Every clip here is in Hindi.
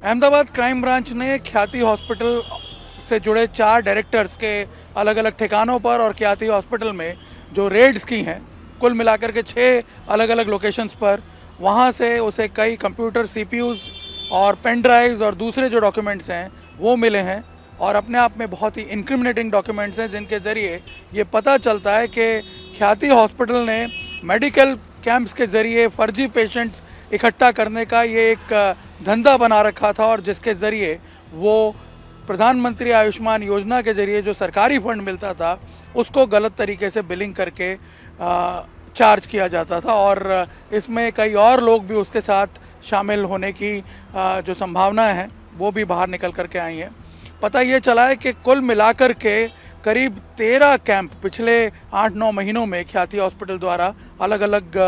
अहमदाबाद क्राइम ब्रांच ने ख्याति हॉस्पिटल से जुड़े 4 डायरेक्टर्स के अलग अलग ठिकानों पर और ख्याति हॉस्पिटल में जो रेड्स की हैं, कुल मिलाकर के 6 अलग अलग लोकेशंस पर, वहाँ से उसे कई कंप्यूटर सीपीयूज़ और पेन ड्राइव्स और दूसरे जो डॉक्यूमेंट्स हैं वो मिले हैं और अपने आप में बहुत ही इंक्रिमिनेटिंग डॉक्यूमेंट्स हैं, जिनके ज़रिए ये पता चलता है कि ख्याति हॉस्पिटल ने मेडिकल कैंप्स के ज़रिए फर्जी पेशेंट्स इकट्ठा करने का ये एक धंधा बना रखा था और जिसके ज़रिए वो प्रधानमंत्री आयुष्मान योजना के ज़रिए जो सरकारी फंड मिलता था उसको गलत तरीके से बिलिंग करके चार्ज किया जाता था और इसमें कई और लोग भी उसके साथ शामिल होने की जो संभावनाएं हैं वो भी बाहर निकल करके आई हैं। पता ये चला है कि कुल मिलाकर के करीब 13 कैंप पिछले 8-9 महीनों में ख्याति हॉस्पिटल द्वारा अलग अलग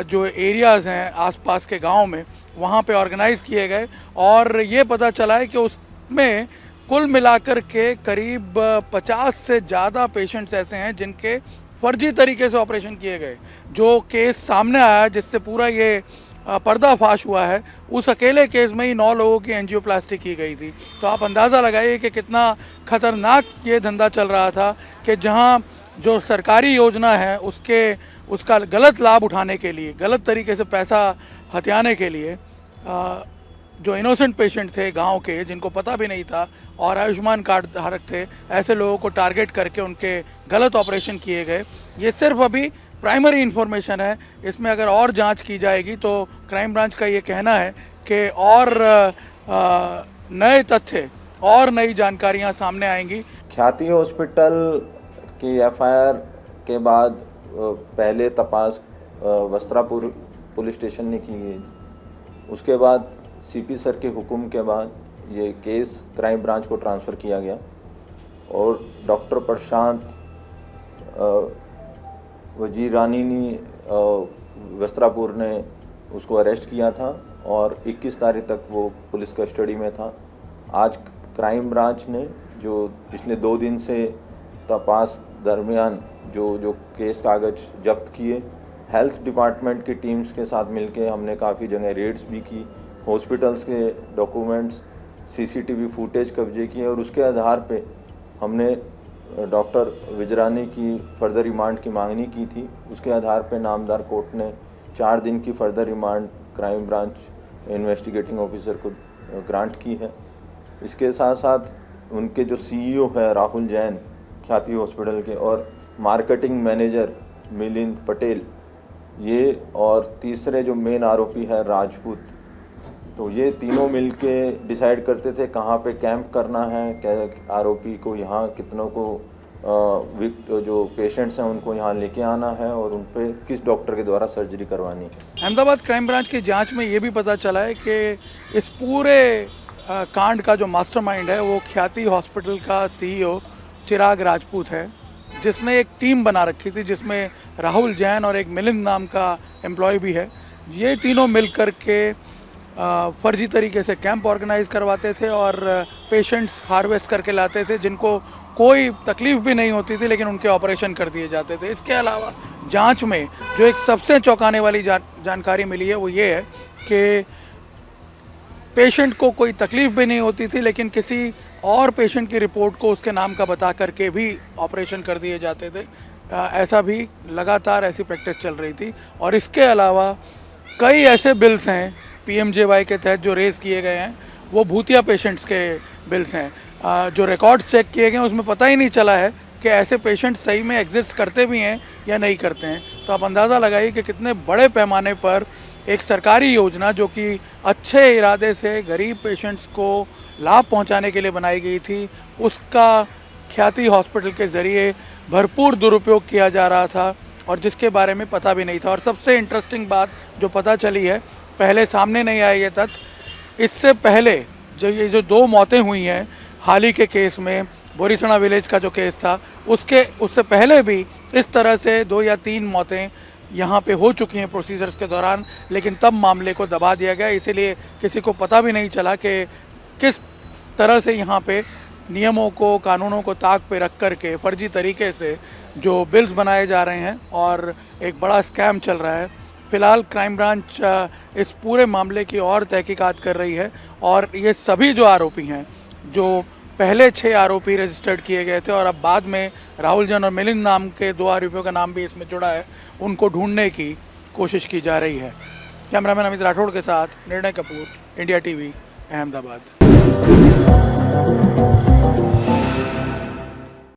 जो एरियाज़ हैं आसपास के गांव में वहाँ पे ऑर्गेनाइज़ किए गए और ये पता चला है कि उसमें कुल मिलाकर के करीब 50 से ज़्यादा पेशेंट्स ऐसे हैं जिनके फर्जी तरीके से ऑपरेशन किए गए। जो केस सामने आया जिससे पूरा ये पर्दाफाश हुआ है, उस अकेले केस में ही 9 लोगों की एंजियोप्लास्टी की गई थी। तो आप अंदाज़ा लगाइए कि कितना ख़तरनाक ये धंधा चल रहा था कि जहाँ जो सरकारी योजना है उसका गलत लाभ उठाने के लिए, गलत तरीके से पैसा हथियाने के लिए जो इनोसेंट पेशेंट थे गांव के, जिनको पता भी नहीं था और आयुष्मान कार्ड धारक थे, ऐसे लोगों को टारगेट करके उनके गलत ऑपरेशन किए गए। ये सिर्फ अभी प्राइमरी इन्फॉर्मेशन है, इसमें अगर और जांच की जाएगी तो क्राइम ब्रांच का ये कहना है कि और नए तथ्य और नई जानकारियां सामने आएंगी। ख्याति हॉस्पिटल की एफआईआर के बाद पहले तपास वस्त्रापुर पुलिस स्टेशन ने की गई थी। उसके बाद सीपी सर के हुक्म के बाद ये केस क्राइम ब्रांच को ट्रांसफ़र किया गया और डॉक्टर प्रशांत वजीर रानी ने वस्त्रापुर ने उसको अरेस्ट किया था और 21 तारीख तक वो पुलिस कस्टडी में था। आज क्राइम ब्रांच ने जो पिछले 2 दिन से तपास दरमियान जो केस कागज जब्त किए, हेल्थ डिपार्टमेंट की टीम्स के साथ मिलके हमने काफ़ी जगह रेड्स भी की, हॉस्पिटल्स के डॉक्यूमेंट्स, सीसीटीवी फुटेज कब्जे किए और उसके आधार पे हमने डॉक्टर विजरानी की फर्दर रिमांड की मांगनी की थी। उसके आधार पे नामदार कोर्ट ने 4 दिन की further remand crime branch investigating officer को ग्रांट की है। इसके साथ साथ उनके जो सीईओ है राहुल जैन ख्याति हॉस्पिटल के और मार्केटिंग मैनेजर मिलिंद पटेल, ये और तीसरे जो मेन आरोपी है राजपूत, तो ये तीनों मिलके डिसाइड करते थे कहाँ पे कैंप करना है, क्या आरोपी को यहाँ कितनों को जो पेशेंट्स हैं उनको यहाँ लेके आना है और उन पे किस डॉक्टर के द्वारा सर्जरी करवानी है। अहमदाबाद क्राइम ब्रांच की जांच में ये भी पता चला है कि इस पूरे कांड का जो मास्टरमाइंड है वो ख्याति हॉस्पिटल का सीईओ चिराग राजपूत है, जिसने एक टीम बना रखी थी जिसमें राहुल जैन और एक मिलिंद नाम का एम्प्लॉय भी है। ये तीनों मिलकर के फर्जी तरीके से कैंप ऑर्गेनाइज करवाते थे और पेशेंट्स हार्वेस्ट करके लाते थे जिनको कोई तकलीफ भी नहीं होती थी, लेकिन उनके ऑपरेशन कर दिए जाते थे। इसके अलावा जांच में जो एक सबसे चौंकाने वाली जानकारी मिली है वो ये है कि पेशेंट को कोई तकलीफ भी नहीं होती थी, लेकिन किसी और पेशेंट की रिपोर्ट को उसके नाम का बता करके भी ऑपरेशन कर दिए जाते थे। ऐसा भी लगातार ऐसी प्रैक्टिस चल रही थी। और इसके अलावा कई ऐसे बिल्स हैं पीएमजेवाई के तहत जो रेज़ किए गए हैं, वो भूतिया पेशेंट्स के बिल्स हैं। जो रिकॉर्ड्स चेक किए गए उसमें पता ही नहीं चला है कि ऐसे पेशेंट सही में एग्जिस्ट करते भी हैं या नहीं करते हैं। तो आप अंदाज़ा लगाइए कि कितने बड़े पैमाने पर एक सरकारी योजना जो कि अच्छे इरादे से गरीब पेशेंट्स को लाभ पहुंचाने के लिए बनाई गई थी, उसका ख्याति हॉस्पिटल के ज़रिए भरपूर दुरुपयोग किया जा रहा था और जिसके बारे में पता भी नहीं था। और सबसे इंटरेस्टिंग बात जो पता चली है, पहले सामने नहीं आया ये तथ्य, इससे पहले ये जो 2 मौतें हुई हैं हाल ही के केस में, बोरीसणा विलेज का जो केस था, उससे पहले भी इस तरह से 2 या 3 मौतें यहाँ पे हो चुकी हैं प्रोसीजर्स के दौरान, लेकिन तब मामले को दबा दिया गया। इसीलिए किसी को पता भी नहीं चला कि किस तरह से यहाँ पे नियमों को, कानूनों को ताक पे रख कर के फर्जी तरीके से जो बिल्स बनाए जा रहे हैं और एक बड़ा स्कैम चल रहा है। फिलहाल क्राइम ब्रांच इस पूरे मामले की और तहकीकात कर रही है और ये सभी जो आरोपी हैं, जो पहले 6 आरोपी रजिस्टर्ड किए गए थे और अब बाद में राहुल जैन और मिलिंद नाम के 2 आरोपियों का नाम भी इसमें जुड़ा है, उनको ढूंढने की कोशिश की जा रही है। कैमरामैन अमित राठौड़ के साथ निर्णय कपूर, इंडिया टीवी, अहमदाबाद।